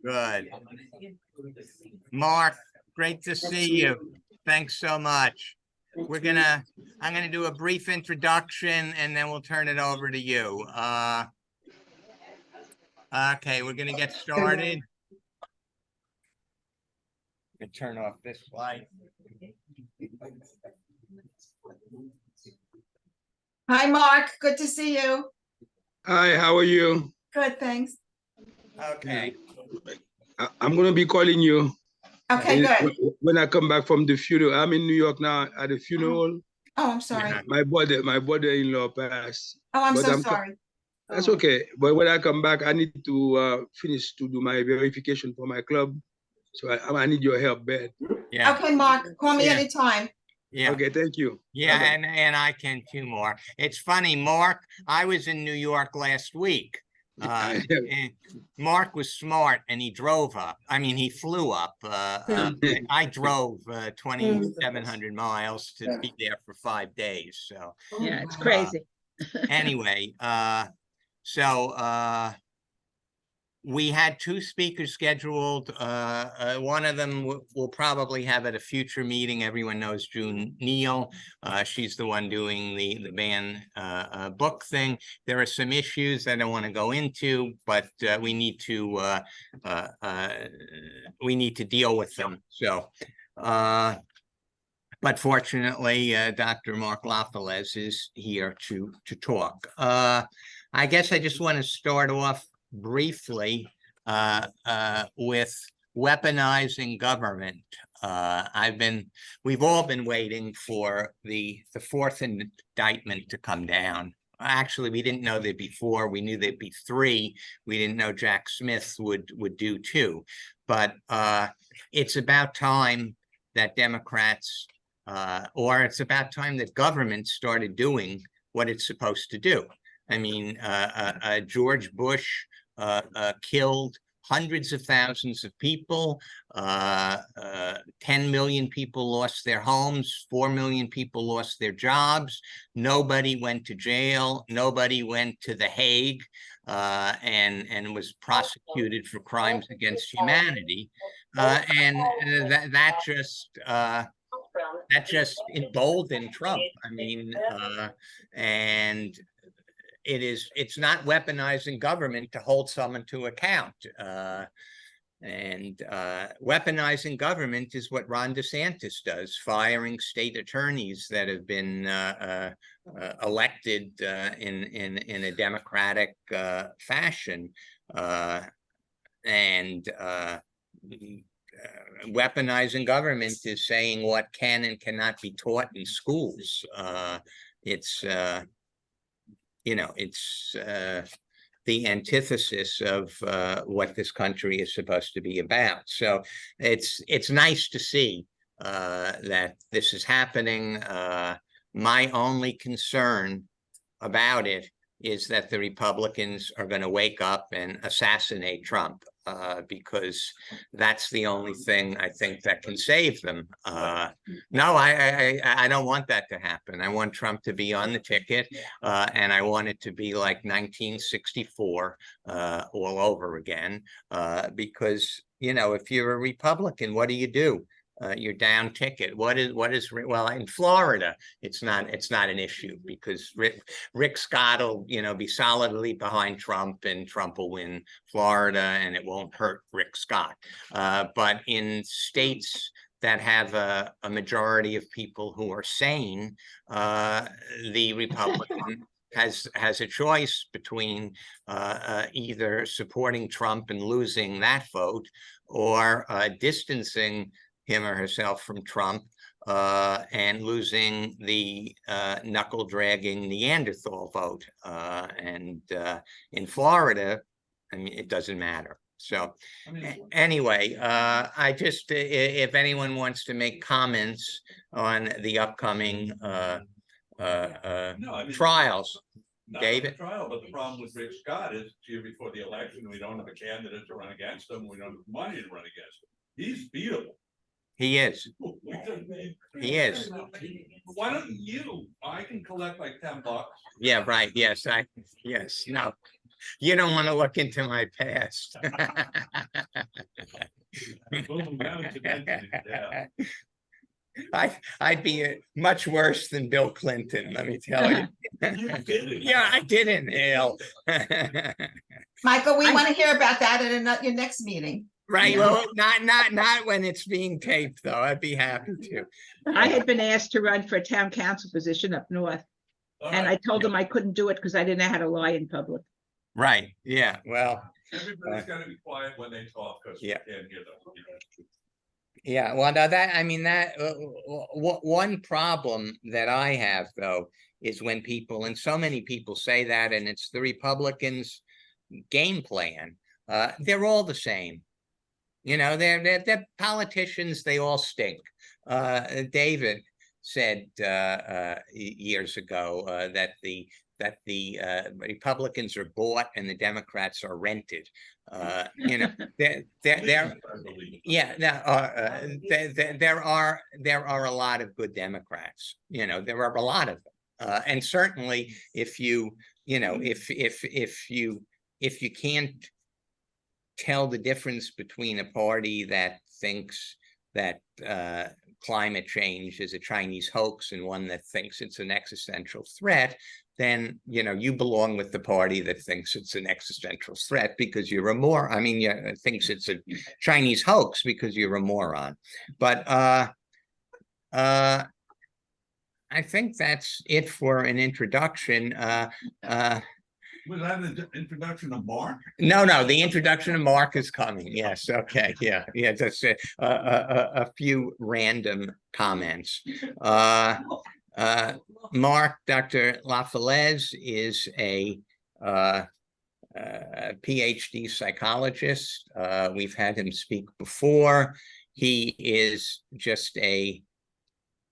Good. Mark, great to see you. Thanks so much. I'm gonna do a brief introduction and then we'll turn it over to you. Okay, we're gonna get started. Turn off this light. Hi, Mark. Good to see you. Hi, how are you? Good, thanks. Okay. I'm going to be calling you. Okay, good. When I come back from the funeral. I'm in New York now at the funeral. Oh, I'm sorry. Yeah. My brother-in-law passed. Oh, I'm But so sorry. That's okay. But when I come back, I need to finish to do my verification for my club. So I need your help, Ben. Yeah. Okay, Mark, call me Yeah. anytime. Yeah. Okay, thank you. Yeah, Bye-bye. and I can too, Mark. It's funny, Mark. I was in New York last week. And Mark was smart and he drove up. I mean, he flew up. I drove 2,700 miles to be there for 5 days. So yeah, it's crazy. anyway, we had 2 speakers scheduled. One of them will probably have at a future meeting. Everyone knows June Neal. She's the one doing the ban book thing. There are some issues that I don't want to go into, but we need to deal with them. So, but fortunately, Dr. Marc Lafalaise is here to talk. I guess I just want to start off briefly with weaponizing government. We've all been waiting for the 4th indictment to come down. Actually, we didn't know there'd be 4. We knew there'd be 3. We didn't know Jack Smith would do 2. But it's about time that Democrats, or it's about time that government started doing what it's supposed to do. I mean, George Bush killed hundreds of thousands of people. 10 million people lost their homes. 4 million people lost their jobs. Nobody went to jail. Nobody went to The Hague and was prosecuted for crimes against humanity. And that just emboldened Trump. I mean, and it's not weaponizing government to hold someone to account. Weaponizing government is what Ron DeSantis does, firing state attorneys that have been elected in a democratic fashion. Weaponizing government is saying what can and cannot be taught in schools. It's the antithesis of what this country is supposed to be about. So it's nice to see that this is happening. My only concern about it is that the Republicans are going to wake up and assassinate Trump, because that's the only thing I think that can save them. No, I don't want that to happen. I want Trump to be on the ticket, and I want it to be like 1964 all over again, because, if you're a Republican, what do? You're down ticket. Well, in Florida, it's not an issue because Rick Scott will, be solidly behind Trump and Trump will win Florida and it won't hurt Rick Scott. But in states that have a majority of people who are sane, the Republican has a choice between either supporting Trump and losing that vote or distancing him or herself from Trump and losing the knuckle-dragging Neanderthal vote. And in Florida, I mean, it doesn't matter. So anyway, I just, if anyone wants to make comments on the upcoming trials. David? Trial, but the problem with Rick Scott is year before the election, we don't have a candidate to run against him. We don't have money to run against him. He's beatable. He is. He is. Why don't you? I can collect like $10. Yeah, right. Yes, yes. No. You don't want to look into my past. Boom, down to that, yeah. I'd be much worse than Bill Clinton, let me tell you. You're kidding. Yeah, I did inhale. Michael, we I- want to hear about that at your next meeting. Right, Yeah. well, not when it's being taped, though. I'd be happy to. I had been asked to run for a town council position up north, All and I right. told them I couldn't do it because I didn't know how to lie in public. Right, yeah, well, Everybody's gotta be quiet when they talk, because you Yeah. can't hear them. you know. yeah, well, now that, I mean, that, one problem that I have, though, is when people, and so many people say that, and it's the Republicans' game plan, they're all the same. You know, they're politicians, they all stink. David said years ago that the Republicans are bought and the Democrats are rented. You know, they're Unbelievable. yeah, there are a lot of good Democrats. You know, there are a lot of them, and certainly if you know if you can't tell the difference between a party that thinks that climate change is a Chinese hoax and one that thinks it's an existential threat, then you belong with the party that thinks it's an existential threat because you're a moron. I mean, thinks it's a Chinese hoax because you're a moron. But I think that's it for an introduction. Was that an introduction of Mark? No, the introduction of Mark is coming. Yes, okay, yeah, just a few random comments. Marc, Dr. Lafalaise is a PhD psychologist. We've had him speak before. He is just a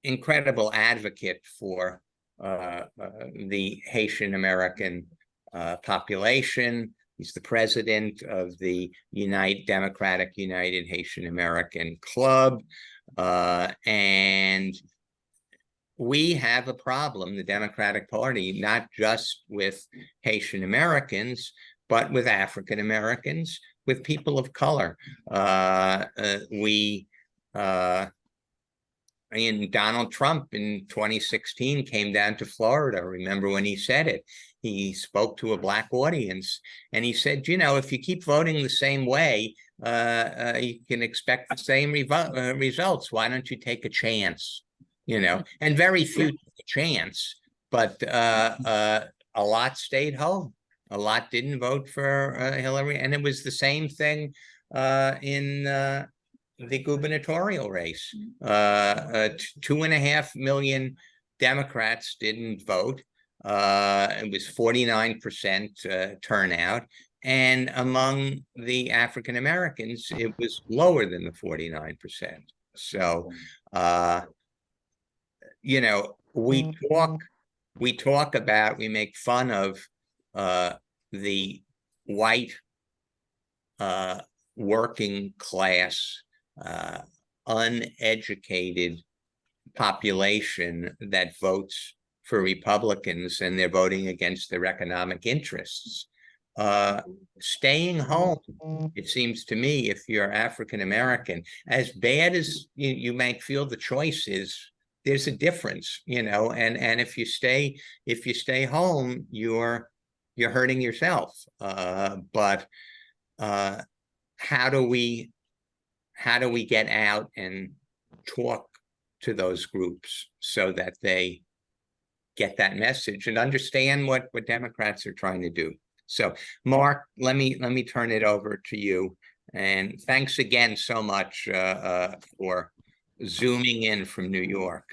incredible advocate for the Haitian American population. He's the president of the Democratic United Haitian American Club. And we have a problem, the Democratic Party, not just with Haitian Americans, but with African Americans, with people of color. Donald Trump in 2016 came down to Florida. Remember when he said it? He spoke to a Black audience and he said, if you keep voting the same way, you can expect the same results. Why don't you take a chance? And very few took a chance, but a lot stayed home. A lot didn't vote for Hillary. And it was the same thing in the gubernatorial race. 2.5 million Democrats didn't vote. It was 49% turnout. And among the African Americans, it was lower than the 49%. So, we make fun of the white working class uneducated population that votes for Republicans, and they're voting against their economic interests. Staying home, it seems to me, if you're African American, as bad as you might feel the choice is, there's a difference, and if you stay home, you're hurting yourself. But how do we get out and talk to those groups so that they get that message and understand what Democrats are trying to do? So, Marc, let me turn it over to you. And thanks again so much for zooming in from New York.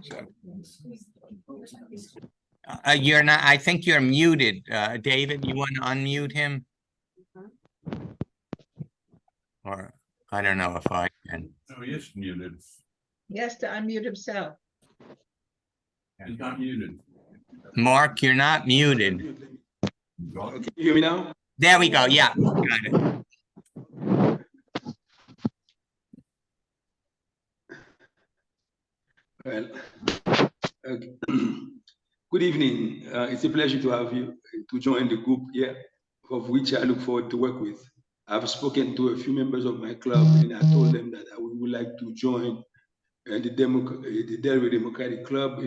So, you're not, I think you're muted. David, you want to unmute him? Or I don't know if I can. No, he is muted. He has to unmute himself. He's not muted. Marc, you're not muted. Okay, you hear me now? There we go. Yeah, got it. Well, Okay. Good evening. It's a pleasure to have you to join the group here, of which I look forward to work with. I've spoken to a few members of my club, and I told them that I would like to join the Delaware Democratic Club,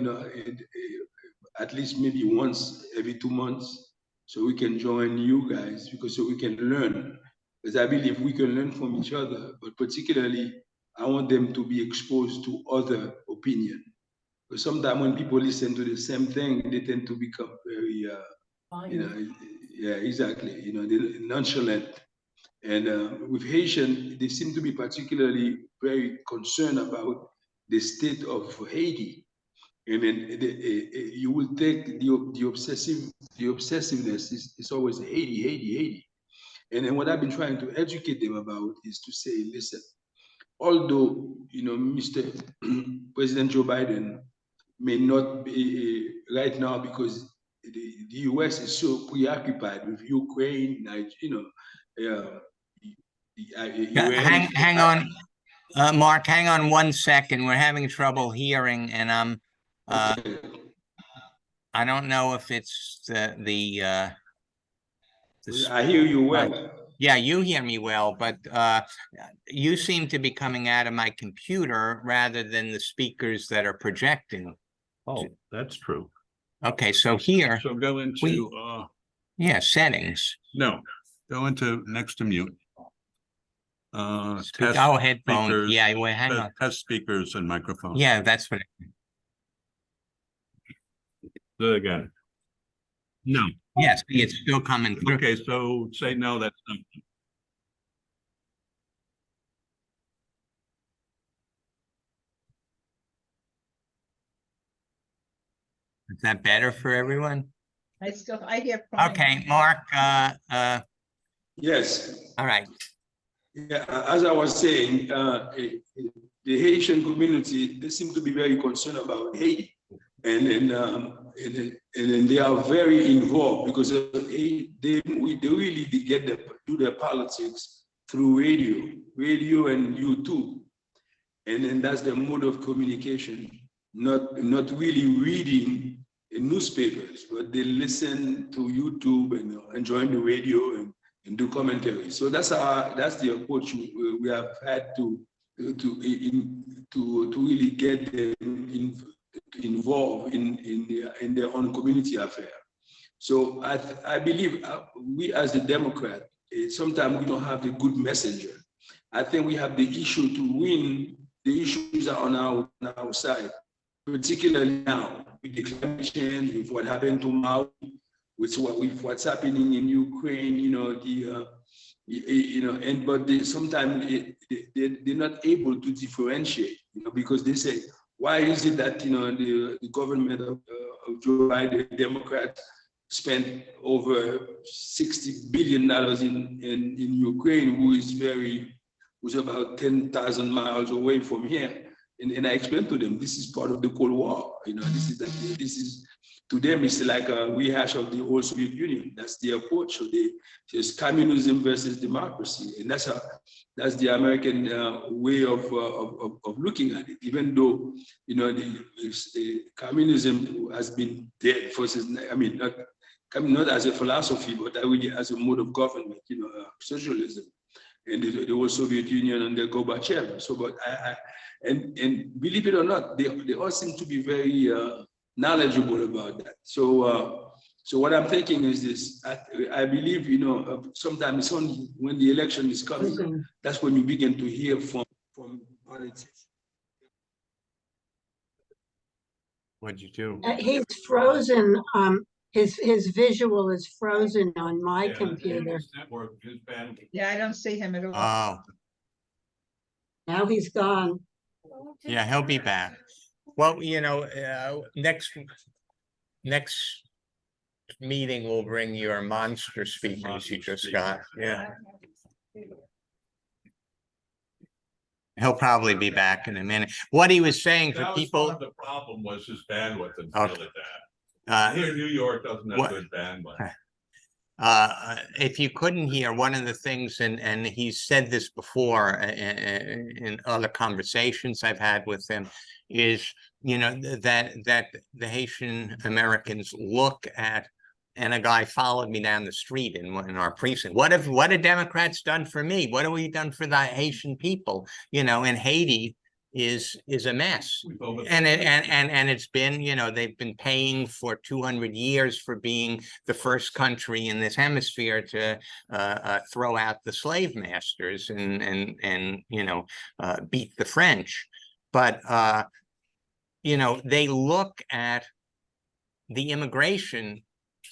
at least maybe once every 2 months, so we can join you guys, because so we can learn. Because I believe we can learn from each other, but particularly I want them to be exposed to other opinion. Because sometimes when people listen to the same thing, they tend to become very, yeah, exactly, they're nonchalant. And with Haitian, they seem to be particularly very concerned about the state of Haiti. I mean, you will take the obsessiveness is always Haiti, Haiti, Haiti. And then what I've been trying to educate them about is to say, listen, although, Mr. President Joe Biden may not be right now, because the US is so preoccupied with Ukraine, Hang on, Mark, hang on 1 second. We're having trouble hearing, and I don't know if it's the I hear you well. Yeah, you hear me well, but you seem to be coming out of my computer rather than the speakers that are projecting. Oh, that's true. Okay, so here, So go into, yeah, settings. no, go into next to mute. Test Headphones. speakers, Yeah, wait, hang on. test speakers and microphones. Yeah, that's what. Do it again. No. Yes, it's still coming through. Okay, so say no, that's something. Is that better for everyone? I hear. fine. Okay, Mark, Yes. all right. Yeah, as I was saying, the Haitian community, they seem to be very concerned about Haiti. And then they are very involved, because they really do their politics through radio and YouTube. And then that's the mode of communication, not really reading newspapers, but they listen to YouTube and enjoying the radio and do commentary. So that's the approach we have had to really get them involved in their own community affair. So I believe we as the Democrat, sometimes we don't have the good messenger. I think we have the issue to win. The issues are on our side, particularly now with the climate change, with what happened to Maui, with what's happening in Ukraine. But sometimes they're not able to differentiate, because they say, why is it that the government of Joe Biden, the Democrats, spent over $60 billion in Ukraine, who's about 10,000 miles away from here? And I explained to them, this is part of the Cold War. This is to them, it's like a rehash of the old Soviet Union. That's the approach. So it's communism versus democracy, and that's the American way of looking at it. Even though the communism has been dead since, not as a philosophy, but really as a mode of government. Socialism, and the old Soviet Union under Gorbachev. So, but and believe it or not, they all seem to be very knowledgeable about that. So what I'm thinking is this: I believe sometimes it's only when the election is coming, that's when you begin to hear from politics. What'd you do? He's frozen. His visual is frozen on my computer. Yeah, I don't see him at all. Oh, Now he's gone. yeah, he'll be back. Well, next meeting, we'll bring your monster speakers you just got. Yeah. He'll probably be back in a minute. What he was saying for people. The problem was his bandwidth and Okay. like that. Here in New York doesn't have good bandwidth. If you couldn't hear, one of the things, and he's said this before in other conversations I've had with him, is you know, that the Haitian Americans look at, and a guy followed me down the street in our precinct. What have Democrats done for me? What have we done for the Haitian people? You know, and Haiti is a mess. And it's been, you know, they've been paying for 200 years for being the first country in this hemisphere to throw out the slave masters and you know, beat the French. But you know, they look at the immigration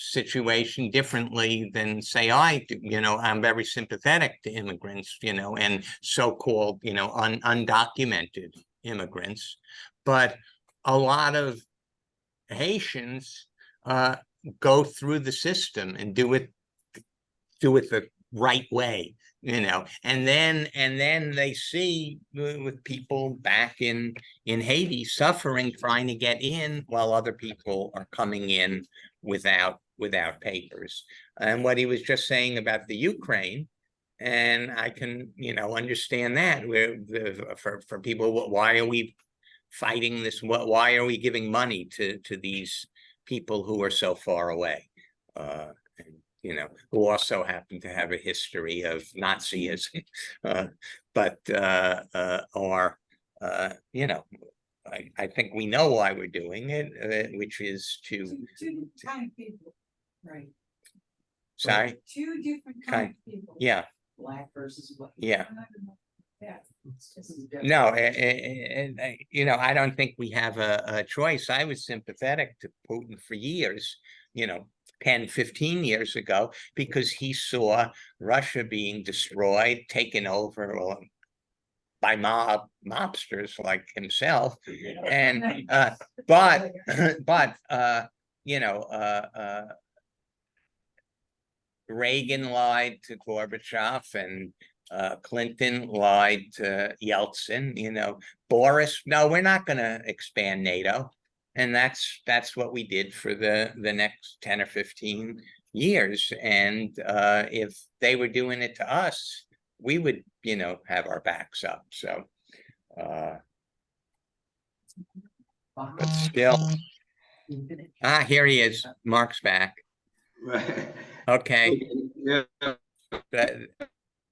situation differently than say I do. You know, I'm very sympathetic to immigrants, you know, and so-called, you know, undocumented immigrants, but a lot of Haitians go through the system and do it the right way, you know, and then they see with people back in Haiti suffering, trying to get in while other people are coming in without papers. And what he was just saying about the Ukraine, and I can, you know, understand that where for people, why are we fighting this? Why are we giving money to these people who are so far away? You know, who also happen to have a history of Nazism, but are, you know, I think we know why we're doing it, which is to Two kind of people, right? sorry, Two different Kind- kind of people. yeah, Black versus white. yeah. Yeah. No, you know, I don't think we have a choice. I was sympathetic to Putin for years, you know, 10, 15 years ago, because he saw Russia being destroyed, taken over by mobsters like himself. And but you know, Reagan lied to Gorbachev, and Clinton lied to Yeltsin. You know, Boris, no, we're not going to expand NATO. And that's what we did for the next 10 or 15 years. And if they were doing it to us, we would, you know, have our backs up. So, but still, here he is. Mark's back. Right. Okay. Yeah. That,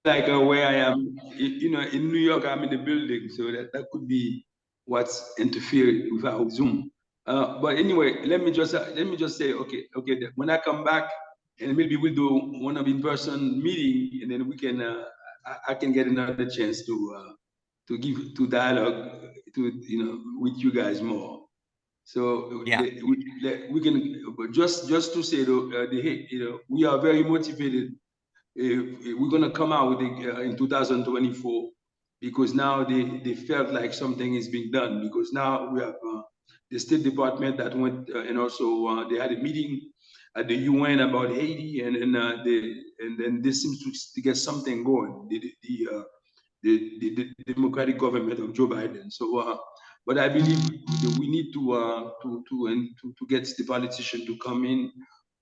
Like where I am, you know, in New York, I'm in the building, so that could be what's interfered with our Zoom. But anyway, let me just say, okay, when I come back, and maybe we'll do one of in-person meeting, and then we can, I can get another chance to dialogue you know, with you guys more. So yeah, we can, but just to say though, you know, we are very motivated. We're gonna come out with it in 2024, because now they felt like something is being done, because now we have the State Department that went and also they had a meeting at the UN about Haiti, and then this seems to get something going. The Democratic government of Joe Biden. So, but I believe we need to get the politician to come in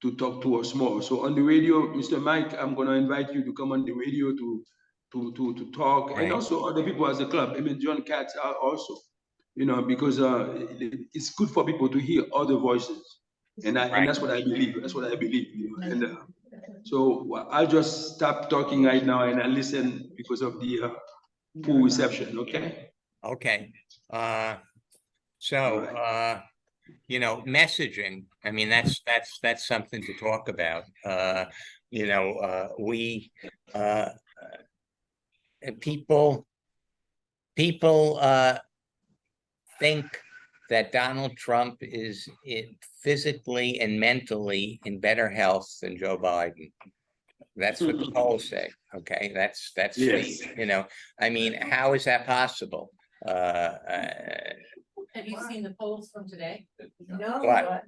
to talk to us more. So on the radio, Mr. Mike, I'm going to invite you to come on the radio to talk, right. and also other people as a club. I mean, John Katz also, you know, because it's good for people to hear other voices, and that's what I believe. That's what I believe. You know? And so I'll just stop talking right now and I listen because of the poor reception. Okay. Okay. So, All you know, messaging, I mean, that's something to talk about. You know, we people think that Donald Trump is physically and mentally in better health than Joe Biden. That's what the polls say. Okay, that's Yes. you know, I mean, how is that possible? Have you seen the polls from today? No, What?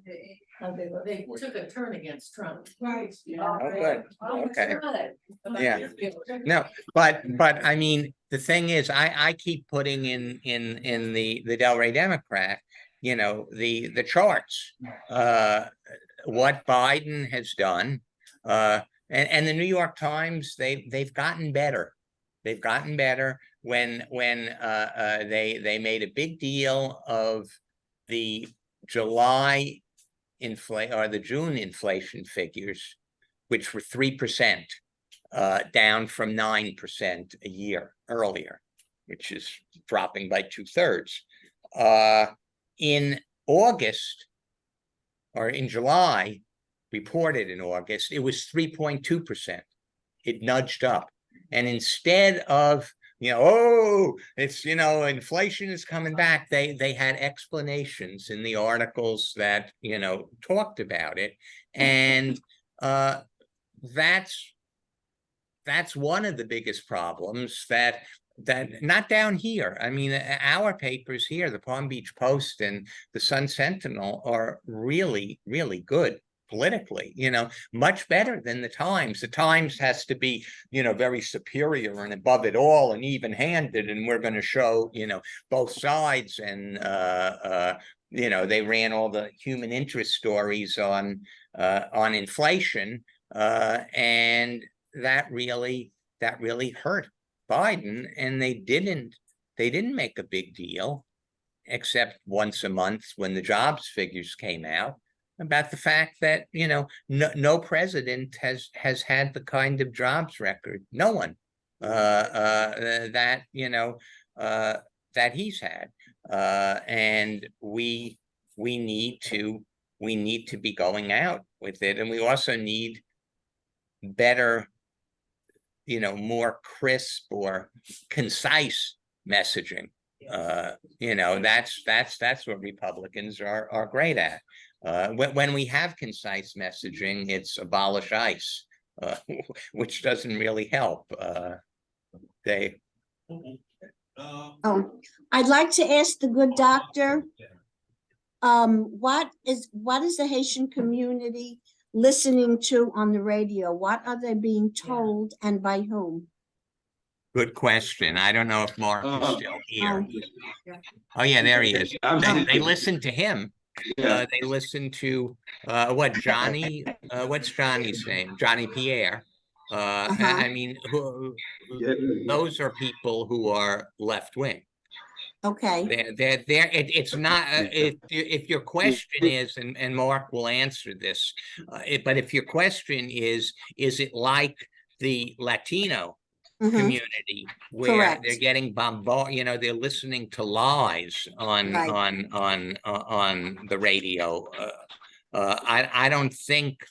but They took a turn against Trump. right. Oh, good. Okay. Good. Yeah. No, but I mean, the thing is, I keep putting in the Delray Democrat, you know, the charts, what Biden has done, and the New York Times, they've gotten better. They've gotten better when they made a big deal of the July or the June inflation figures, which were 3%, down from 9% a year earlier, which is dropping by 2/3. In August, or in July, reported in August, it was 3.2%. It nudged up. And instead of, it's, inflation is coming back, they had explanations in the articles that, talked about it. And that's one of the biggest problems that not down here. I mean, our papers here, the Palm Beach Post and the Sun Sentinel, are really, really good politically, much better than the Times. The Times has to be, very superior and above it all and even-handed, and we're going to show, both sides. And they ran all the human interest stories on inflation, and that really hurt Biden. And they didn't make a big deal, except once a month when the jobs figures came out, about the fact that no president has had the kind of jobs record, no one, that that he's had, and we need to be going out with it. And we also need better, more crisp or concise messaging. That's what Republicans are great at. When we have concise messaging, it's abolish ICE, which doesn't really help. I'd like to ask the good doctor, what is the Haitian community listening to on the radio? What are they being told, and by whom? Good question. I don't know if Mark is still here. Oh yeah, there he is. They listen to him. They listen to Johnny? What's Johnny's name? Johnny Pierre. I mean, those are people who are left wing. Okay. It's not, if your question is, and Mark will answer this, but if your question is it like the Latino community, where Correct. they're getting bombarded, they're listening to lies on the radio? I don't think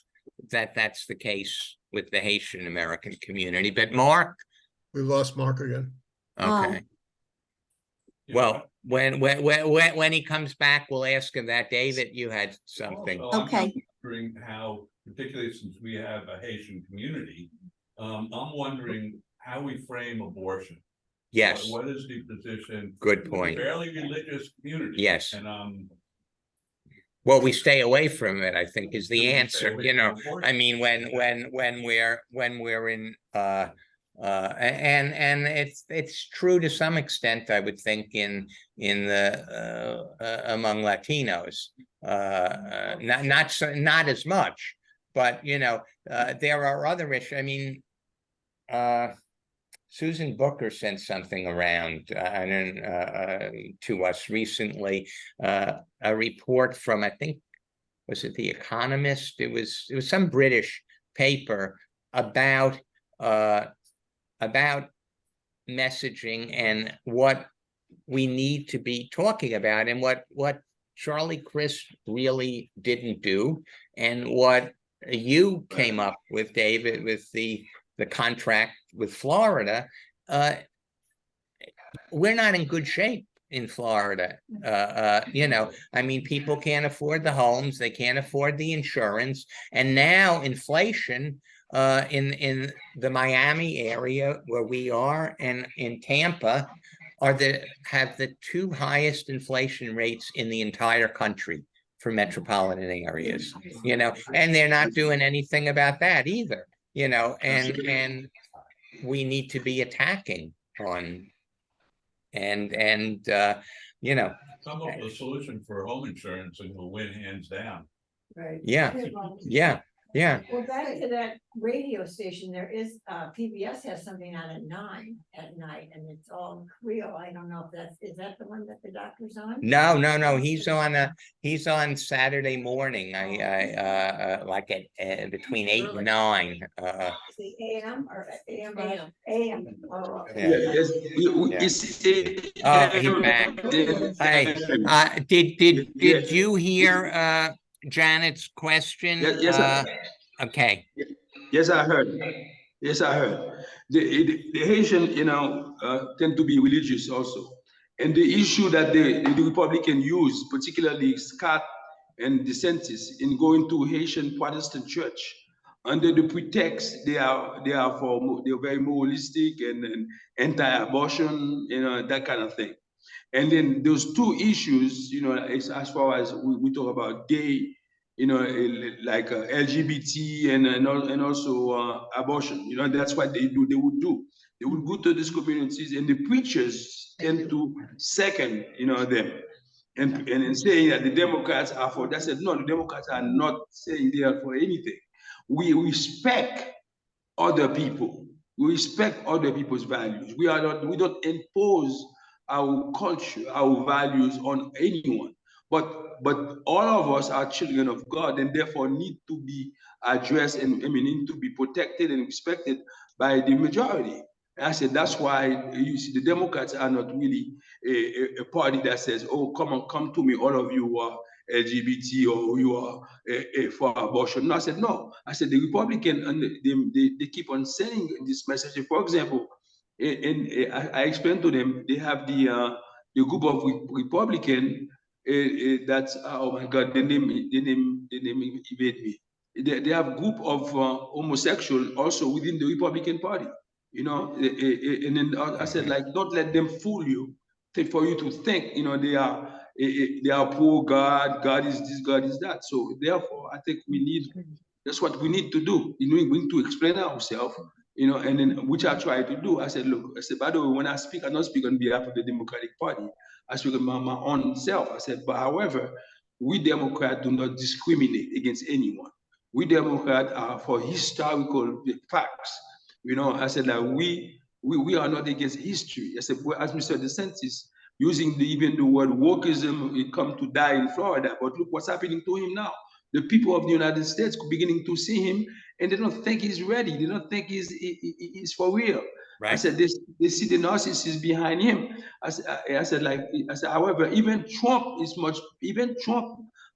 that's the case with the Haitian American community. But Mark? We lost Mark again. Okay. Well, when he comes back, we'll ask him that. David, you had something. Okay. I'm wondering how, particularly since we have a Haitian community, I'm wondering how we frame abortion. Yes. What is the position? Good point. Fairly religious community. Yes. And well, we stay away from it, I think, is the answer. I mean, when we're in and it's true to some extent, I would think, in the among Latinos, not as much, but there are other issues. I mean, Susan Booker sent something around to us recently, a report from, I think, was it The Economist? It was some British paper about messaging and what we need to be talking about, and what Charlie Crist really didn't do, and what you came up with, David, with the contract with Florida. We're not in good shape in Florida. I mean, people can't afford the homes, they can't afford the insurance, and now inflation in the Miami area where we are, and in Tampa, have the two highest inflation rates in the entire country for metropolitan areas. And they're not doing anything about that either. And we need to be attacking on, and come up with a solution for home insurance and we'll win hands down. Right. Yeah. Yeah. Well, back to that radio station, there is, PBS has something on at 9 at night and it's all Creole. I don't know if is that the one that the doctor's on? No, he's on Saturday morning. Like at between 8 and 9. Is it AM or AM? AM. AM. Oh, okay. Yeah. Yes, Yeah. it's Oh, he's back. Hey, did you hear Janet's question? Yes, Okay. yes, I heard. Yes, I heard. The Haitian, tend to be religious also. And the issue that the Republican use, particularly Scott and DeSantis, in going to Haitian Protestant church, under the pretext they're very moralistic and anti-abortion, that kind of thing. And then those two issues, as far as we talk about gay, like LGBT and also abortion, that's what they do. They would do. They would go to these communities, and the preachers tend to second, them, and saying that the Democrats are for. That said, no, the Democrats are not saying they are for anything. We respect other people. We respect other people's values. We don't impose our culture, our values on anyone. But all of us are children of God and therefore need to be addressed and need to be protected and respected by the majority. And I said that's why you see the Democrats are not really a party that says, "Oh, come to me, all of you who are LGBT or you are for abortion." No, I said no. I said the Republican and they keep on sending this message. For example, and I explained to them they have the group of Republican that's oh my God, the name evade me. They have group of homosexual also within the Republican Party. And then I said like, don't let them fool you. For you to think, they are poor God. God is this, God is that. So therefore, I think that's what we need to do. We need to explain ourselves, and then which I try to do. I said, look, by the way, when I speak, I don't speak on behalf of the Democratic Party. I speak on my own self. I said, but however, we Democrats do not discriminate against anyone. We Democrats are for historical facts. I said that we are not against history. I said, well, as Mr. DeSantis, using even the word wokeism, it come to die in Florida. But look what's happening to him now. The people of the United States beginning to see him, and they don't think he's ready. They don't think he's for real. Right. I said, they see the narcissist behind him. I said, however, even Trump,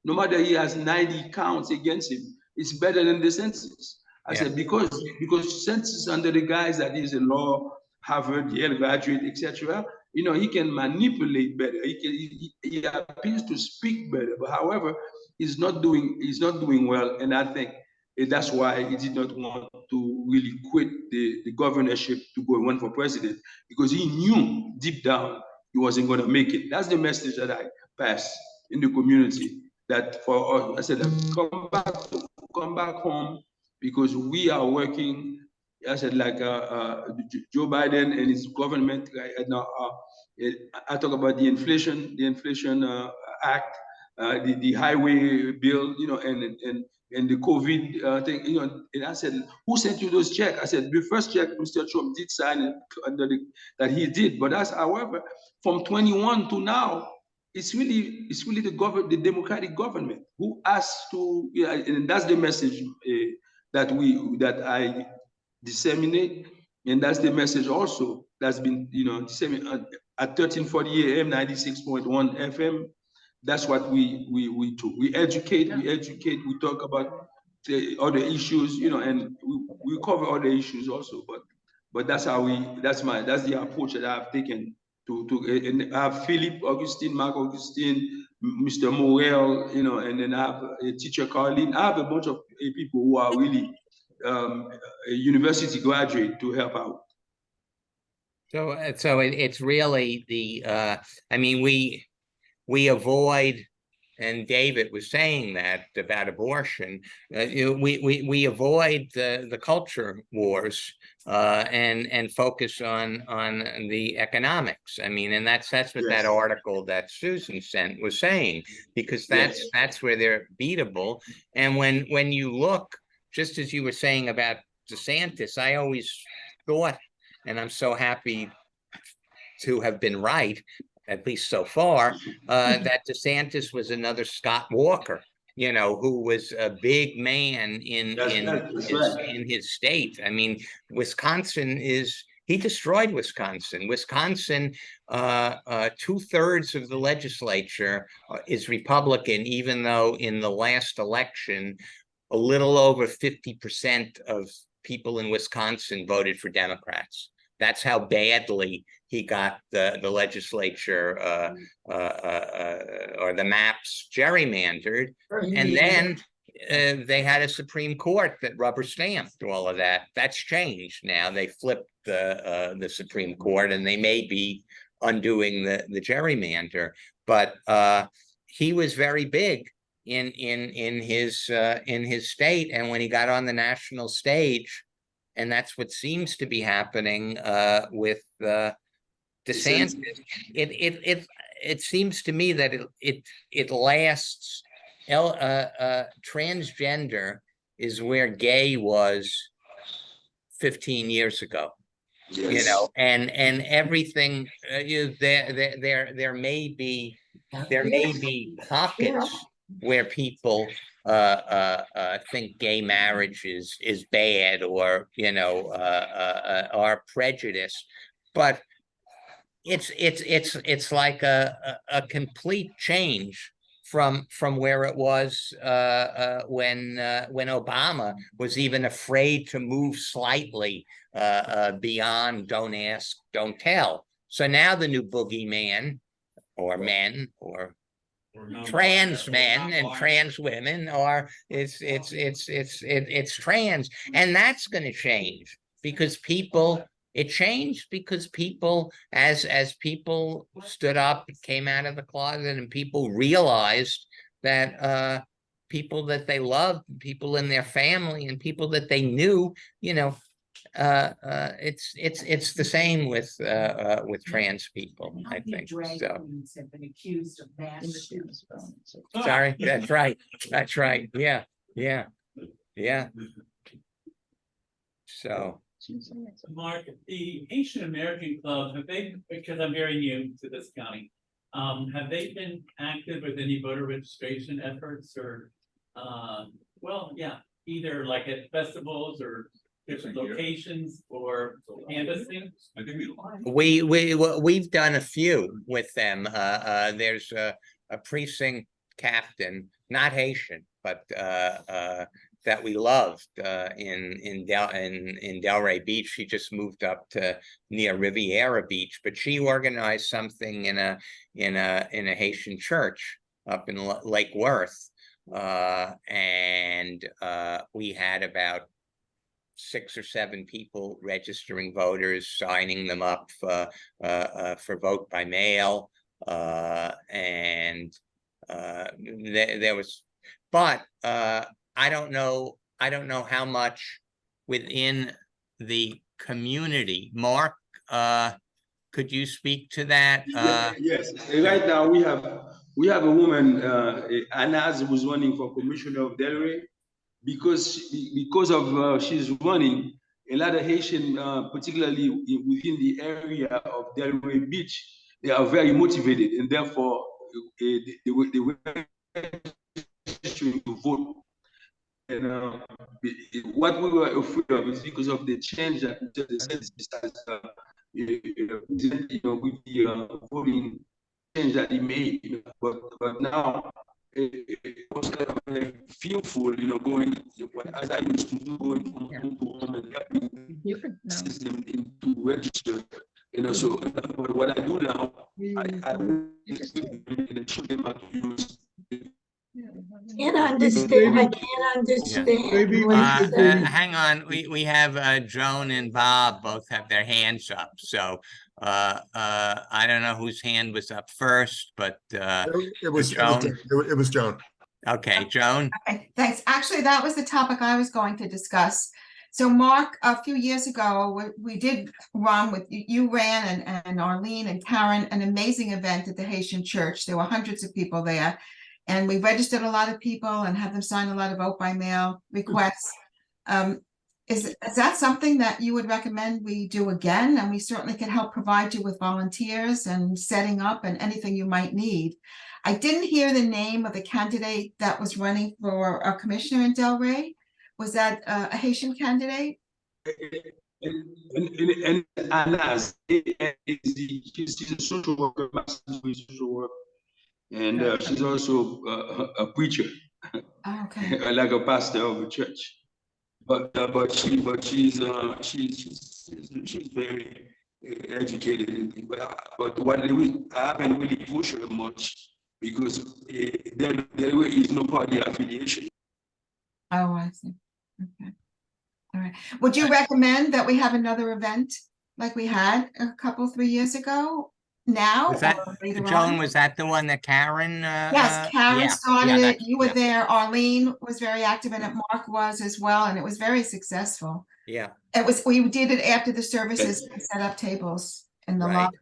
no matter he has 90 counts against him, it's better than the census. I said, because census under the guise that he's a law, Harvard, Yale graduate, etc., he can manipulate better. He appears to speak better, but however, he's not doing well. And I think that's why he did not want to really quit the governorship to go and run for president, because he knew deep down he wasn't going to make it. That's the message that I pass in the community. That for us, I said, come back home, because we are working. I said, like Joe Biden and his government. I talk about the Inflation Act, the highway bill, and the COVID thing, and I said, who sent you those checks? I said, the first check Mr. Trump did sign that he did, but however, from 21 to now, it's really the Democratic government who asked to, and that's the message that I disseminate, and that's the message also that's been disseminated at 1340 AM, 96.1 FM. That's what we do. We educate, we talk about the other issues, and we cover other issues also. But that's that's the approach that I've taken and I have Philip Augustine, Marc Augustine, Mr. Morel, and then I have a teacher Carlene. I have a bunch of people who are really a university graduate to help out. So it's really we avoid, and David was saying that about abortion, we avoid the culture wars and focus on the economics. And that's what that article that Susan sent was saying, because that's where they're beatable. And when you look just as you were saying about DeSantis, I always thought, and I'm so happy to have been right, at least so far, that DeSantis was another Scott Walker, who was a big man in his state. I mean, Wisconsin he destroyed Wisconsin. Wisconsin, 2/3 of the legislature is Republican, even though in the last election, a little over 50% of people in Wisconsin voted for Democrats. That's how badly he got the legislature or the maps gerrymandered. And then they had a Supreme Court that rubber stamped all of that. That's changed now. They flipped the Supreme Court, and they may be undoing the gerrymander. But he was very big in his state, and when he got on the national stage, and that's what seems to be happening with DeSantis. It seems to me that it lasts. Transgender is where gay was 15 years ago. Yes. And everything. There may be pockets where people think gay marriage is bad, or are prejudiced, but it's like a complete change from where it was when Obama was even afraid to move slightly beyond don't ask, don't tell. So now the new boogeyman, or men, or trans men and trans women, or it's trans, and that's going to change because people. It changed because people, as people stood up, came out of the closet, and people realized that people that they loved, people in their family, and people that they knew, it's the same with trans people, I think. So. Have been accused of mass shootings. Sorry, that's right. That's right. Yeah. So. Mark, the Haitian American Club, have they, because I'm very new to this county, have they been active with any voter registration efforts, or, either like at festivals or different locations, or canvassing? I think We've done a few with them. There's a precinct captain, not Haitian, but that we loved in Delray Beach. She just moved up to near Riviera Beach, but she organized something in a Haitian church up in Lake Worth, and we had about 6 or 7 people registering voters, signing them up for vote by mail, and there was, but I don't know how much within the community. Mark, could you speak to that? Yes. Right now we have a woman, Anaz, who's running for commissioner of Delray, because of she's running. A lot of Haitian, particularly within the area of Delray Beach, they are very motivated, and therefore they were registering to vote. And what we were afraid of is because of the change that the census has, with the voting change that he made. But now it was kind of fearful, going as I used to do, going from home to home and helping system to register. So but what I do now, I show them how to use. Can't understand. I can't understand. Maybe what we he should said. Hang on, we have Joan and Bob both have their hands up. So I don't know whose hand was up first, but It was Joan. It was Joan. Okay, Joan. Okay, thanks. Actually, that was the topic I was going to discuss. So Mark, a few years ago, we did run with, you ran, and Arlene and Karen, an amazing event at the Haitian church. There were hundreds of people there. And we registered a lot of people and had them sign a lot of vote by mail requests. Is that something that you would recommend we do again? And we certainly could help provide you with volunteers and setting up and anything you might need. I didn't hear the name of the candidate that was running for a commissioner in Delray. Was that a Haitian candidate? And Anas, she's a social worker, master's degree in social work, and she's also a preacher, Oh, okay. like a pastor of a church. But she's very educated. But I haven't really pushed her much because there is no party affiliation. Oh, I see. Okay. All right. Would you recommend that we have another event like we had a couple, 3 years ago? Now Was that, or later Joan, on? was that the one that Karen? Yes, Karen yeah, started it. that's- You were yeah, there. Arlene was very active in it. Mark was as well, and it was very successful. Yeah, We did it after the services and set up tables in the Right. lobby.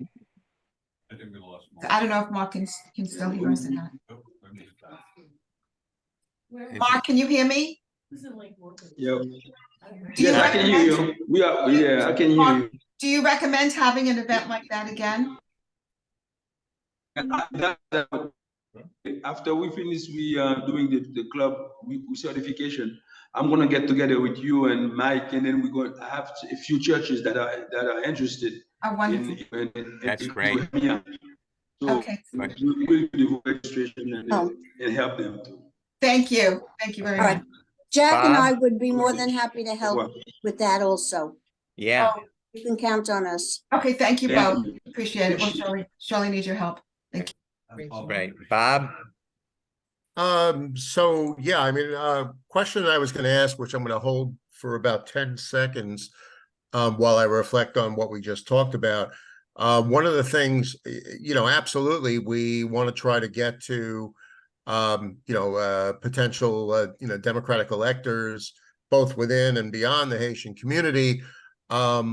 I think we lost. So I don't know if Mark can still hear us or not. Mark. Mark, can you hear me? Yeah. Do you Yes, I can hear recommend, you. Yeah, I can hear you. do you recommend having an event like that again? After we finish, doing the club certification. I'm gonna get together with you and Mike, and then we're going to have a few churches that are interested. Oh, wonderful. That's great. So Okay. we will do the registration and help them too. Thank you. Thank you very All right. much. Jack and Bob? I would be more than happy to help with that also. yeah. You can count on us. Okay, thank you Thank both. you. Appreciate it. We'll surely need your help. Right. Bob? So yeah, I mean, question I was going to ask, which I'm going to hold for about 10 seconds, while I reflect on what we just talked about. One of the things, absolutely, we want to try to get to, potential, Democratic electors, both within and beyond the Haitian community. But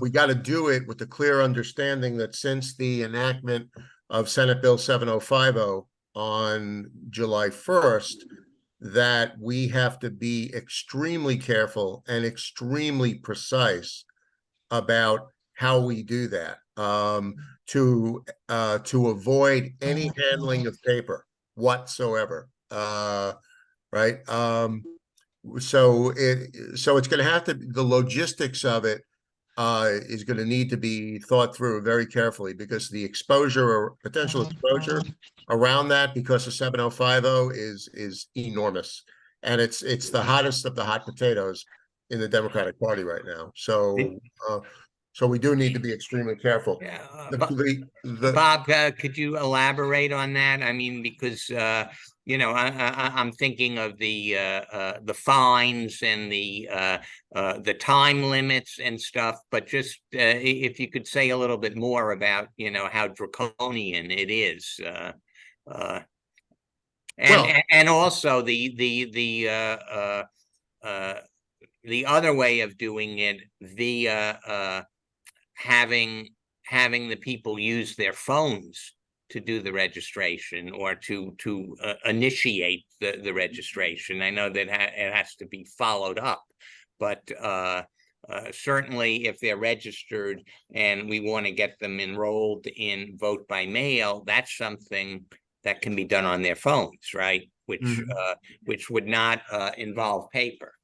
we got to do it with the clear understanding that since the enactment of Senate Bill 7050 on July 1st, that we have to be extremely careful and extremely precise about how we do that, to avoid any handling of paper whatsoever, right? So it's going to have to, the logistics of it is going to need to be thought through very carefully, because the exposure or potential exposure around that, because of 7050 is enormous, and it's the hottest of the hot potatoes in the Democratic Party right now. So so we do need to be extremely careful. Yeah, Bob, Bob, could you elaborate on that? I mean, because I'm thinking of the fines and the time limits and stuff, but just if you could say a little bit more about how draconian it is, and also the other way of doing it via having the people use their phones to do the registration, or to initiate the registration. I know that it has to be followed up, but certainly if they're registered and we want to get them enrolled in vote by mail, that's something that can be done on their phones, right? Which would not involve paper.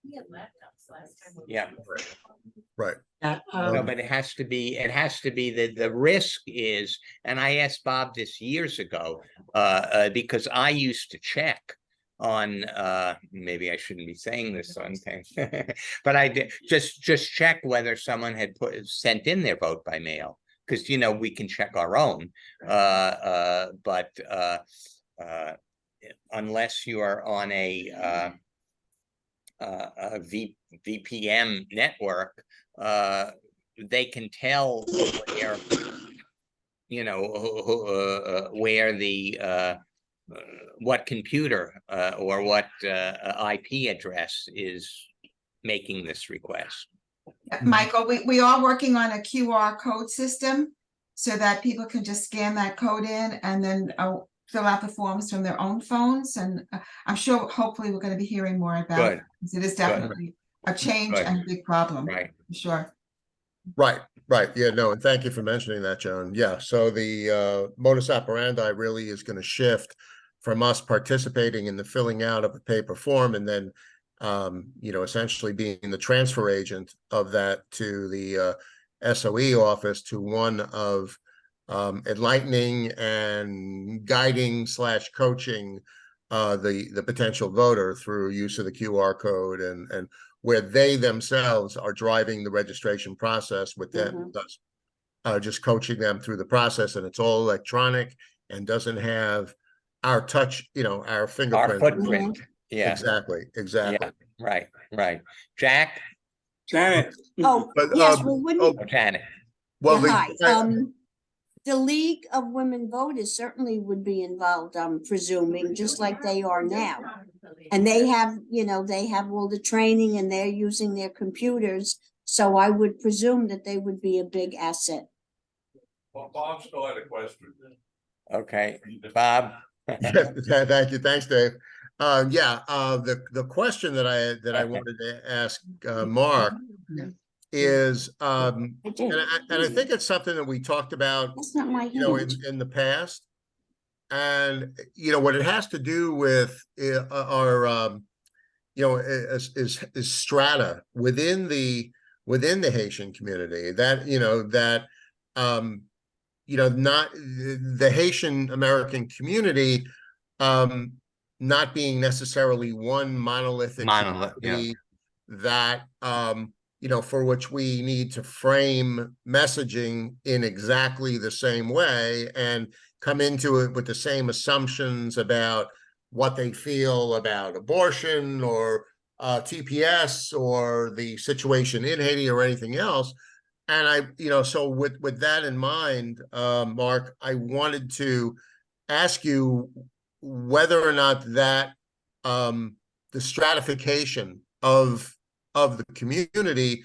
We had laptops last time. Yeah. right. No, but it has to be the risk is, and I asked Bob this years ago, because I used to check on, maybe I shouldn't be saying this on thing, but I did just check whether someone had sent in their vote by mail, because we can check our own, but unless you are on a VPN network, they can tell where where the what computer or what IP address is making this request. Michael, we are working on a QR code system so that people can just scan that code in, and then fill out the forms from their own phones, and I'm sure hopefully we're gonna be hearing more about it, Good. 'cause it is definitely a change Good. and a big problem, Right. for sure. Right, right. Yeah, no, and thank you for mentioning that, Joan. Yeah, so the modus operandi really is going to shift from us participating in the filling out of a paper form and then essentially being the transfer agent of that to the SOE office to one of enlightening and guiding / coaching the potential voter through use of the QR code and where they themselves are driving the registration process with them, just coaching them through the process, and it's all electronic and doesn't have our touch, our fingerprint. Our footprint. Yeah. Exactly. Yeah. Right. Jack? Janet. Oh, But, yes, well, wouldn't, Oh, Janet. Well, yeah, hi, the League of Women Voters certainly would be involved, I'm presuming, just like they are now. And they have, they have all the training and they're using their computers. So I would presume that they would be a big asset. Well, Bob still had a question. Okay, Bob? Thank you. Thanks, Dave. The question that I wanted to ask Mark is and I think it's something that we talked about That's not my hand. in the past, and what it has to do with our is strata within the Haitian community that not the Haitian American community not being necessarily one monolithic community that for which we need to frame messaging in exactly the same way and come into it with the same assumptions about what they feel about abortion or TPS or the situation in Haiti or anything else. And so with that in mind, Mark, I wanted to ask you whether or not that the stratification of the community,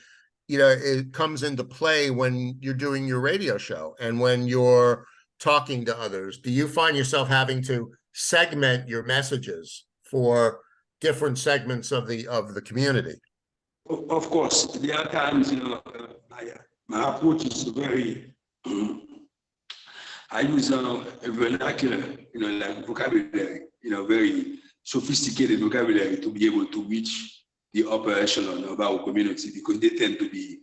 it comes into play when you're doing your radio show and when you're talking to others. Do you find yourself having to segment your messages for different segments of the community? Of course, there are times, my approach is very, I use a vernacular, like vocabulary, very sophisticated vocabulary to be able to reach the upper echelon of our community, because they tend to be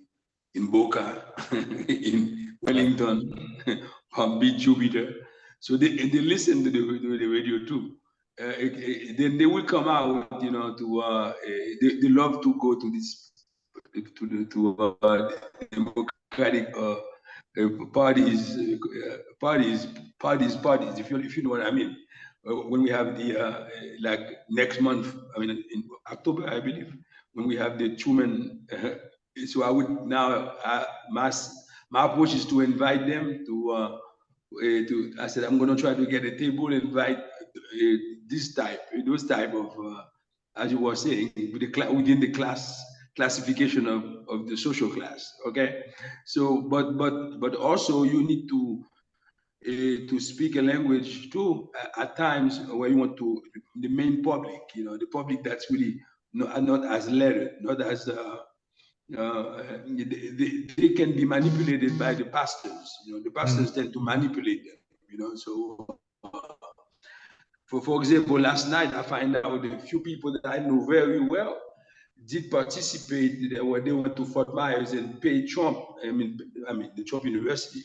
in Boca, in Wellington, or Big Jupiter. So they listen to the radio too. Then they will come out, they love to go to this, democratic parties, if you know what I mean. When we have the like next month, in October, I believe, when we have the Truman. So I would now my approach is to invite them to. I said I'm going to try to get a table, invite those type of, as you were saying, within the classification of the social class. Okay, so but also you need to speak a language too at times where you want to the main public, the public that's really not as lettered, not as they can be manipulated by the pastors. The pastors tend to manipulate them. So for example, last night I find out a few people that I know very well did participate when they went to Fort Myers and paid Trump, the Trump University,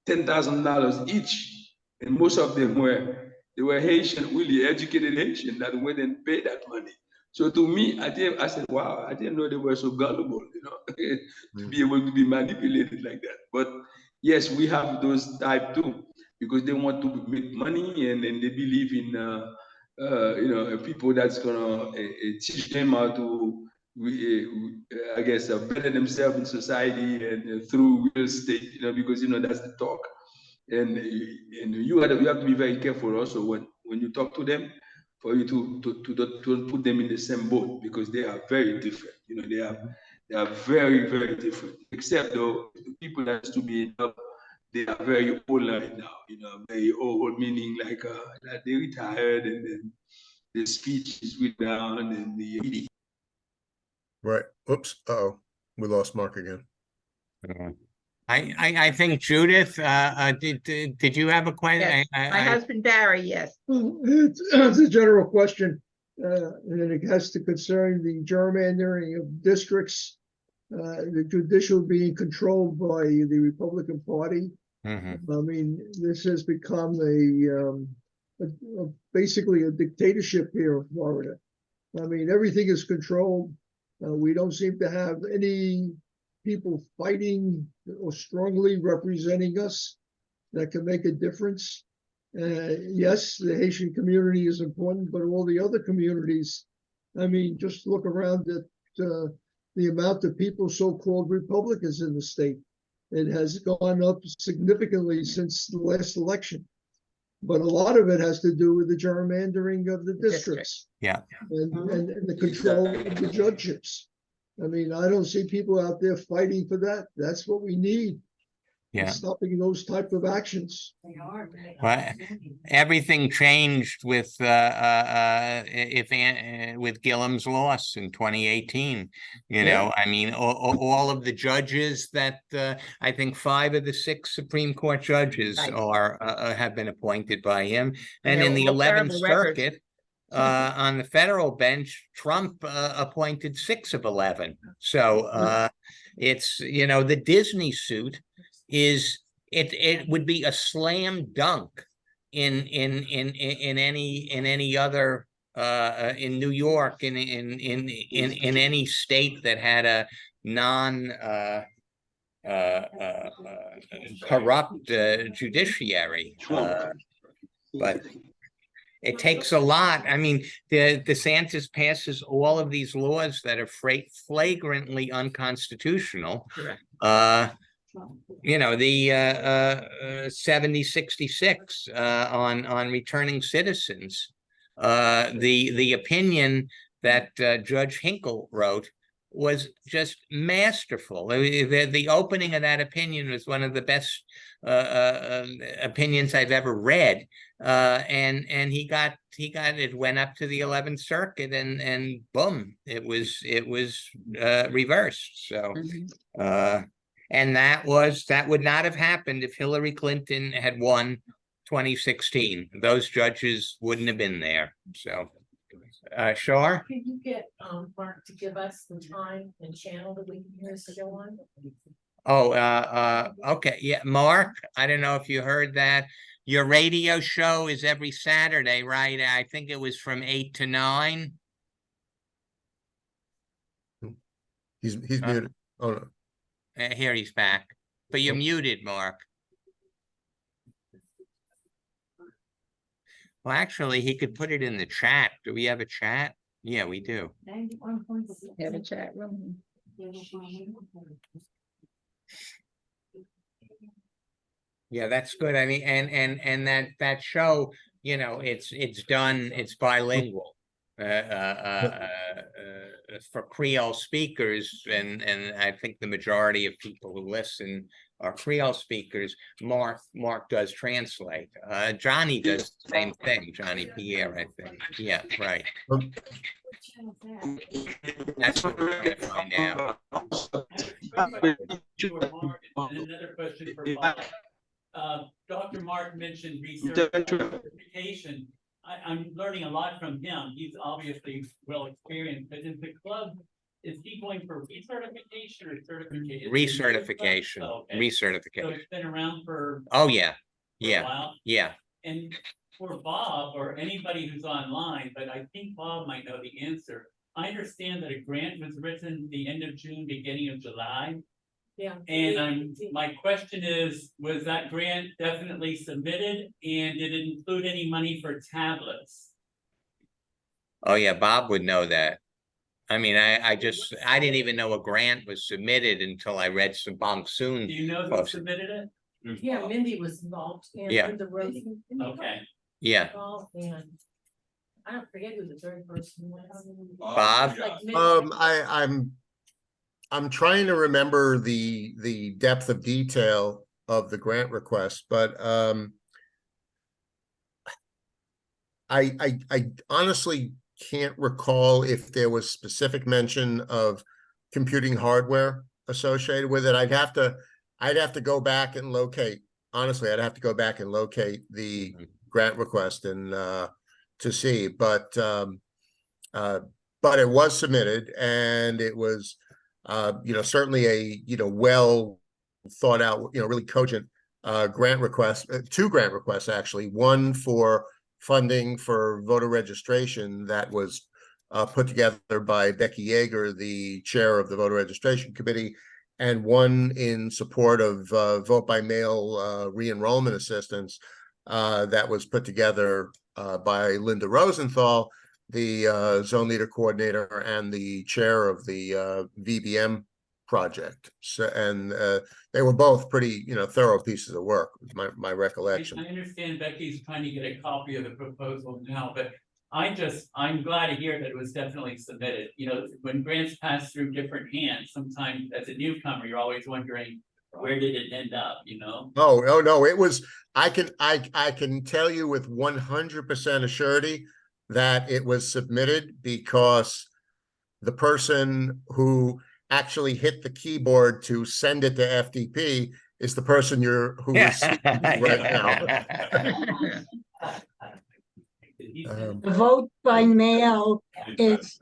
$10,000 each, and most of them were Haitian, really educated Haitian that went and paid that money. So to me, I said, wow, I didn't know they were so gullible, to be able to be manipulated like that. But yes, we have those type too, because they want to make money and they believe in people that's gonna teach them how to, I guess, better themselves in society and through real estate, because that's the talk. And you have to be very careful also when you talk to them, for you to put them in the same boat, because they are very different. They are very, very different. Except though the people that has to be they are very old right now, very old, meaning like that they retired and then the speech is down and the Right. Oops. Uh-oh. We lost Mark again. I think Judith, did you have a question? Yes, my husband Barry, yes. It's a general question, and it has to concern the gerrymandering of districts, the judicial being controlled by the Republican Party. Mhm. I mean, this has become basically a dictatorship here in Florida. I mean, everything is controlled. We don't seem to have any people fighting or strongly representing us that can make a difference. Yes, the Haitian community is important, but all the other communities, I mean, just look around at the amount of people, so-called Republicans in the state. It has gone up significantly since the last election. But a lot of it has to do with the gerrymandering of the districts. Yeah. And the control of the judgeships. I mean, I don't see people out there fighting for that. That's what we need. Yeah. Stopping those type of actions. Well, everything changed with with Gillam's loss in 2018. You know, I mean, all of the judges that I think 5 of the 6 Supreme Court judges are have been appointed by him, and in the 11th Circuit. On the federal bench, Trump appointed 6 of 11. So it's, the Disney suit is it would be a slam dunk in any other in New York, in any state that had a non corrupt judiciary. But it takes a lot. I mean, DeSantis passes all of these laws that are flagrantly unconstitutional. The 7066 on returning citizens. The opinion that Judge Hinkle wrote was just masterful. The opening of that opinion was one of the best opinions I've ever read. And he got it, went up to the 11th Circuit, and boom, it was reversed. So and that would not have happened if Hillary Clinton had won 2016. Those judges wouldn't have been there. So Shar? Can you get Mark to give us the time and channel that we can hear us go on? Oh, okay. Yeah, Mark, I don't know if you heard that. Your radio show is every Saturday, right? I think it was from 8 to 9. He's muted. Oh no. Here he's back. But you're muted, Mark. Well, actually, he could put it in the chat. Do we have a chat? Yeah, we do. 91.6. We have a chat room. Yeah, that's good. I mean, and that show, it's done, it's bilingual. For Creole speakers, and I think the majority of people who listen are Creole speakers. Mark does translate. Johnny does the same thing. Johnny Pierre, I think. Yeah, right. That's what we're trying to find out. Another question for Bob. Dr. Mark mentioned recertification. I'm learning a lot from him. He's obviously well experienced, but is the club, is he going for recertification or certification? Recertification. Okay. Recertification. So it's been around for a while. Yeah. And for Bob or anybody who's online, but I think Bob might know the answer. I understand that a grant was written the end of June, beginning of July. Yeah. And my question is, was that grant definitely submitted, and did it include any money for tablets? Oh yeah, Bob would know that. I mean, I didn't even know a grant was submitted until I read some Bong-soon. Do you know who submitted it? Yeah, Mindy was involved. And Yeah. The road. Okay. Yeah. And I don't forget who the third person was. Bob? I'm trying to remember the depth of detail of the grant request, but I honestly can't recall if there was specific mention of computing hardware associated with it. I'd have to go back and locate. Honestly, I'd have to go back and locate the grant request and to see. But it was submitted, and it was certainly a well thought out, really cogent grant request. Two grant requests actually. One for funding for voter registration that was put together by Becky Yeager, the chair of the voter registration committee, and one in support of vote by mail re-enrollment assistance that was put together by Linda Rosenthal, the zone leader coordinator and the chair of the VBM project. So, and they were both pretty, thorough pieces of work, my recollection. I understand Becky's trying to get a copy of the proposal now, but I'm glad to hear that it was definitely submitted. When grants pass through different hands, sometimes as a newcomer, you're always wondering, where did it end up, Oh no, it was, I can tell you with 100% assurity that it was submitted, because the person who actually hit the keyboard to send it to FDP is the person who is right now. The vote by mail is,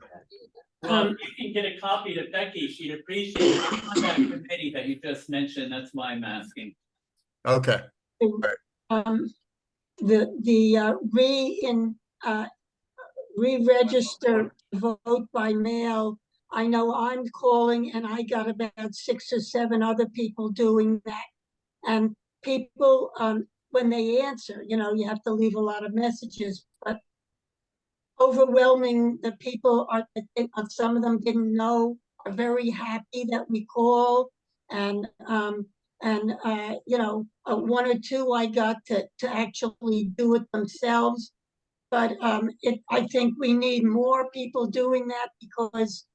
Well, if you can get a copy to Becky, she'd appreciate it. On that committee that you just mentioned, that's why I'm asking. Okay. re-register vote by mail. I know I'm calling, and I got about 6 or 7 other people doing that. And people, when they answer, you have to leave a lot of messages, but overwhelming, the people are, some of them didn't know, are very happy that we call. And one or two I got to actually do it themselves. But I think we need more people doing that, because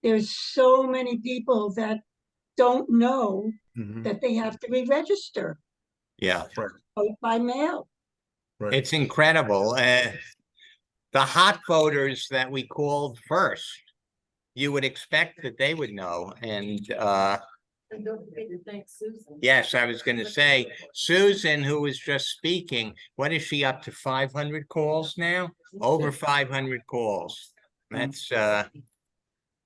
there's so many people that don't know that they have to re-register. Yeah. Vote by mail. Right. It's incredible. The hot voters that we called first, you would expect that they would know. And don't forget to thank Susan. yes, I was going to say, Susan, who was just speaking, what is she up to? 500 calls now? Over 500 calls. That's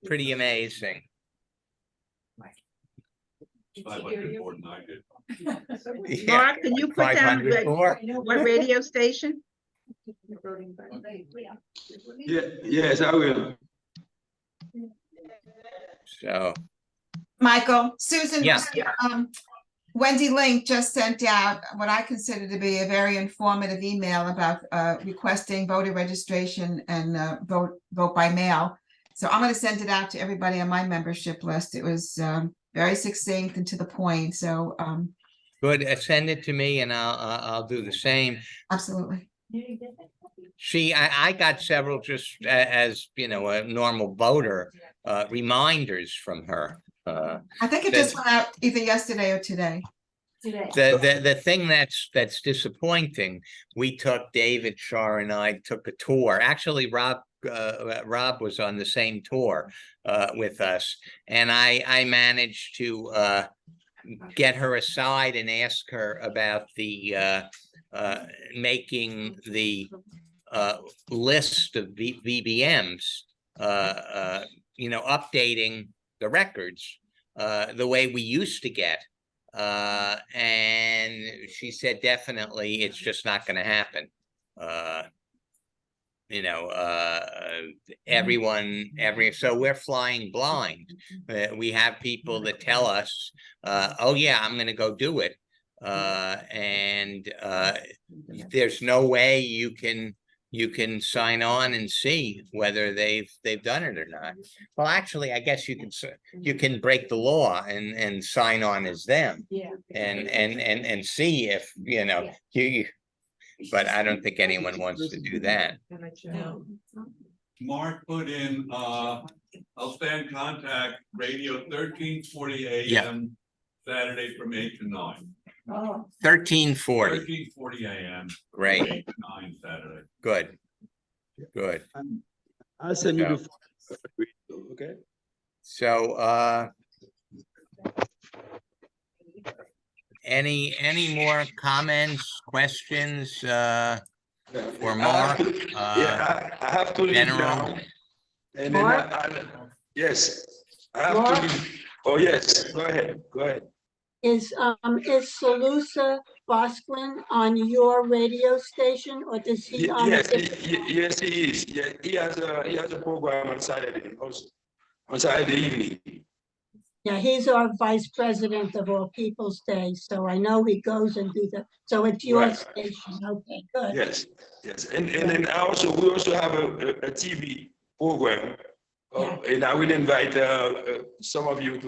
pretty amazing. 500 more than I did. Yeah, Mark, can you put down 500 more. what radio station? Yes, I will. So, Michael, Susan, yeah. Wendy Link just sent out what I consider to be a very informative email about requesting voter registration and vote by mail. So I'm going to send it out to everybody on my membership list. It was very succinct and to the point. So Good. Send it to me, and I'll do the same. Absolutely. I got several just as a normal voter reminders from her. I think it just went out either yesterday or today. The thing that's disappointing, we took, David Shar and I took a tour. Actually, Rob was on the same tour with us, and I managed to get her aside and ask her about the making the list of VBMs, updating the records the way we used to get. And she said, definitely, it's just not going to happen. So we're flying blind. We have people that tell us, oh yeah, I'm going to go do it. And there's no way you can sign on and see whether they've done it or not. Well, actually, I guess you can break the law and sign on as them. Yeah. And see if you. But I don't think anyone wants to do that. Mark put in, I'll stay in contact, radio 1340 AM, Saturday from 8 to 9. Oh, 13:40. 13:40 AM. Great. 8 to 9 Saturday. Good. Good. I'll send you Yeah. the, okay? So, any more comments, questions, for Mark? I have to leave General? now. And then Mark? yes, I have Mark? to leave. Oh, yes, go ahead, go ahead. Is Salusa Bosquen on your radio station, or does he on? Yes, yes, he is. Yeah, he has a program on Saturday also, on Saturday evening. Yeah, he's our vice president of All People's Day, so I know he goes and do that. So it's your Right. station. Okay, good. Yes, yes. And then we also have a TV program. And I will invite some of you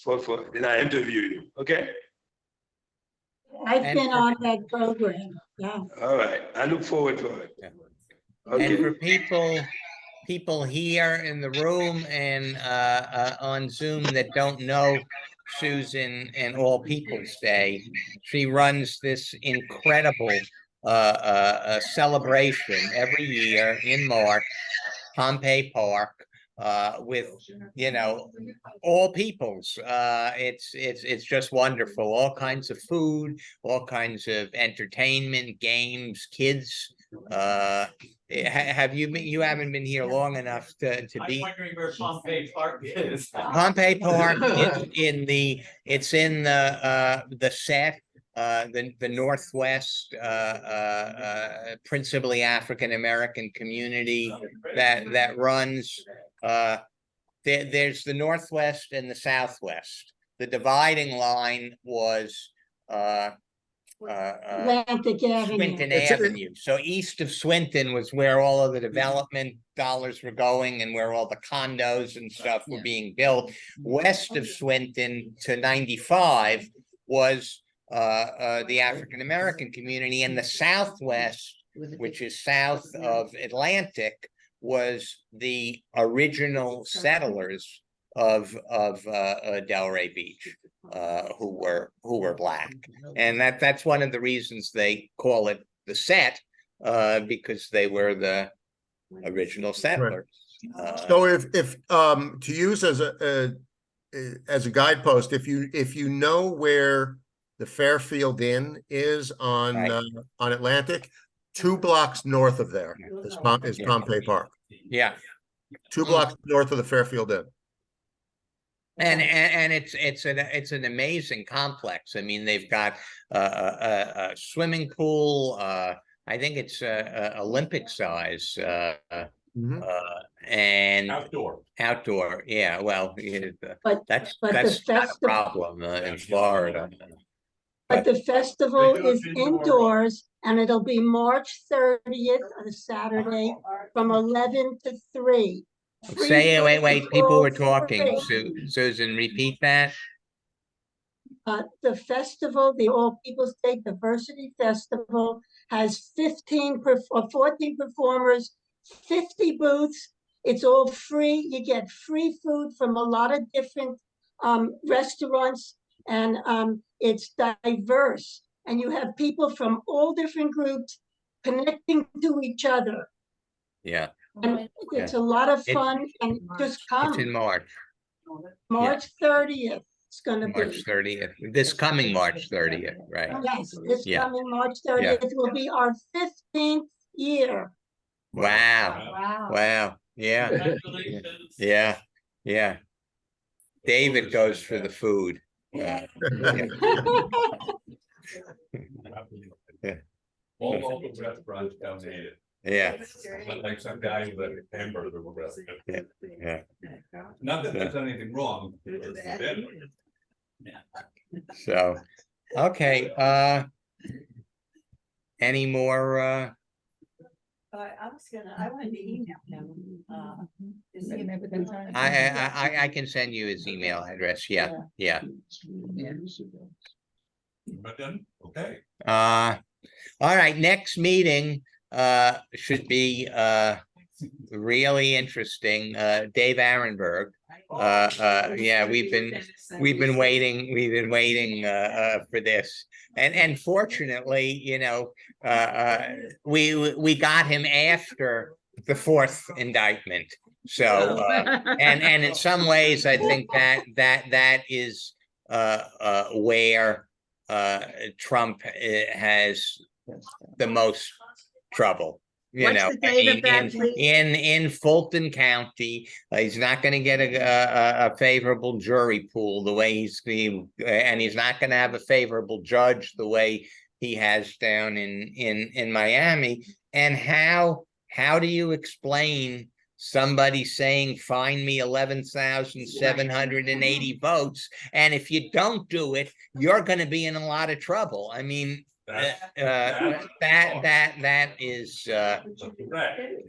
for then I interview you, okay? I've And been for- on that program, yeah. All right, I look forward to it. Yeah. Okay. And for people here in the room and on Zoom that don't know Susan and All People's Day, she runs this incredible celebration every year in March, Pompey Park, with, you know, all peoples. It's just wonderful. All kinds of food, all kinds of entertainment, games, kids. Have you haven't been here long enough to I'm be. wondering where Pompey Park is. Pompey Park is it's in the set, the Northwest, principally African American community that runs, there's the Northwest and the Southwest. The dividing line was Atlantic Avenue. Swinton It's- Avenue. So east of Swinton was where all of the development dollars were going and where all the condos and stuff were being built. West of Swinton to 95 was the African American community, and the Southwest, which is south of Atlantic, was the original settlers of Delray Beach, who were black. And that's one of the reasons they call it the set, because they were the original settlers. So if to use as a guidepost, if you know where the Fairfield Inn is on Right. On Atlantic, 2 blocks north of there is Pompey Park. Yeah. 2 blocks north of the Fairfield Inn. And it's an amazing complex. I mean, they've got a swimming pool. I think it's Olympic size. And outdoor. Yeah. Well, that's the not a festival- problem in Florida. But the festival is indoors, and it'll be March 30th, on a Saturday, from 11 to 3. Free Say, food wait, is people all were talking. free. Susan, repeat that. The festival, the All People's Day Diversity Festival, has 14 performers, 50 booths. It's all free. You get free food from a lot of different restaurants, and it's diverse. And you have people from all different groups connecting to each other. Yeah. And it's a lot of fun, and just It's in come. March. March 30th, it's gonna March be. 30th. This coming March 30th, right? Yes, this Yeah. coming March 30th will be our 15th year. Wow. Wow. Yeah. Congratulations. Yeah. Yeah. David goes for the food. Yeah. All local restaurants donated. Yeah. Like some guy with a hamburger restaurant. Yeah. Not that there's anything wrong. So, okay, any more, I wanted to email him. I can send you his email address. Yeah, yeah. But then, okay. All right, next meeting, should be, really interesting. Dave Arenberg, Yeah, we've been waiting for this. And fortunately, you know, we got him after the fourth indictment. So, and in some ways, I think that is where Trump has the most trouble. You What's know, the date of that, please? in Fulton County, he's not going to get a favorable jury pool the way and he's not going to have a favorable judge the way he has down in Miami. And how do you explain somebody saying, find me 11,780 votes, and if you don't do it, you're going to be in a lot of trouble? I mean, that is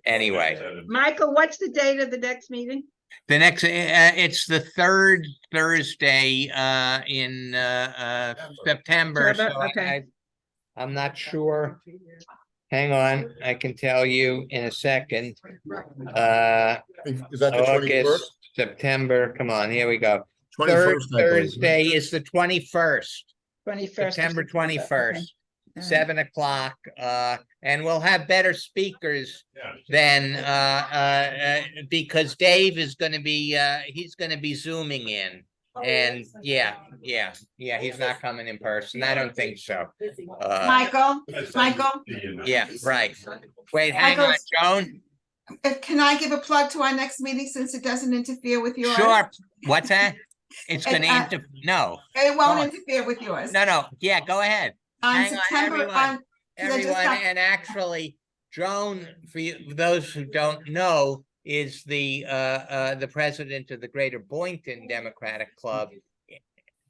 anyway. Michael, what's the date of the next meeting? The next, it's the third Thursday in September. So Okay. I'm not sure. Hang on, I can tell you in a second. Is that the 21st? August, September. Come on, here we go. 21st, Third I believe. Thursday is the 21st. 21st. September 21st. Okay. 7 o'clock, and we'll have better speakers than because Dave is going to be he's going to be zooming in, and yeah, he's not coming in person. I don't think so. Michael, Yeah, right. Wait, hang on, Joan. can I give a plug to our next meeting since it doesn't interfere with yours? Sure. What's that? It's going to interfere. No, it won't interfere with yours. No. Yeah, go ahead. Hang September, on, everyone. And actually, Joan, for those who don't know, is the president of the Greater Boynton Democratic Club.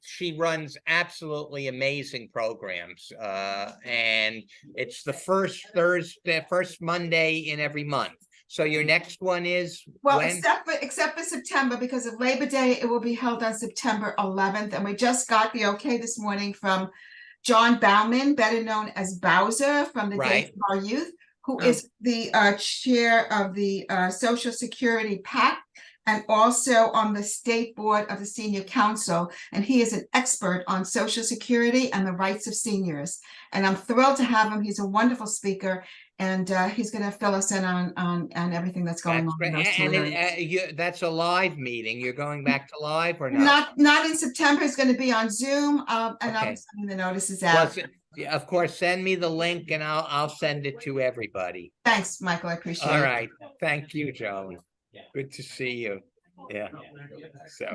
She runs absolutely amazing programs, and it's the first Monday in every month. So your next one is well, when? except for September, because of Labor Day, it will be held on September 11th, and we just got the okay this morning from John Bauman, better known as Bowser, from the Days of Our Youth, who is the chair of the Social Security PAC and also on the State Board of the Senior Council. And he is an expert on Social Security and the rights of seniors. And I'm thrilled to have him. He's a wonderful speaker, and he's going to fill us in on everything that's going on. And that's a live meeting. You're going back to live or not? Not in September. It's going to be on Zoom, and Okay. I'll be sending the notices out. Well, of course, send me the link and I'll send it to everybody. Thanks, Michael. I appreciate it. All right. Thank you, Joan. Good to see you. Yeah. So,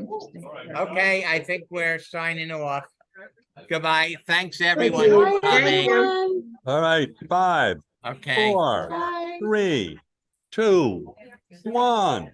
okay, I think we're signing off. Goodbye. Thanks, everyone. for coming. All right, 5, Okay. 4, 3, 2, 1.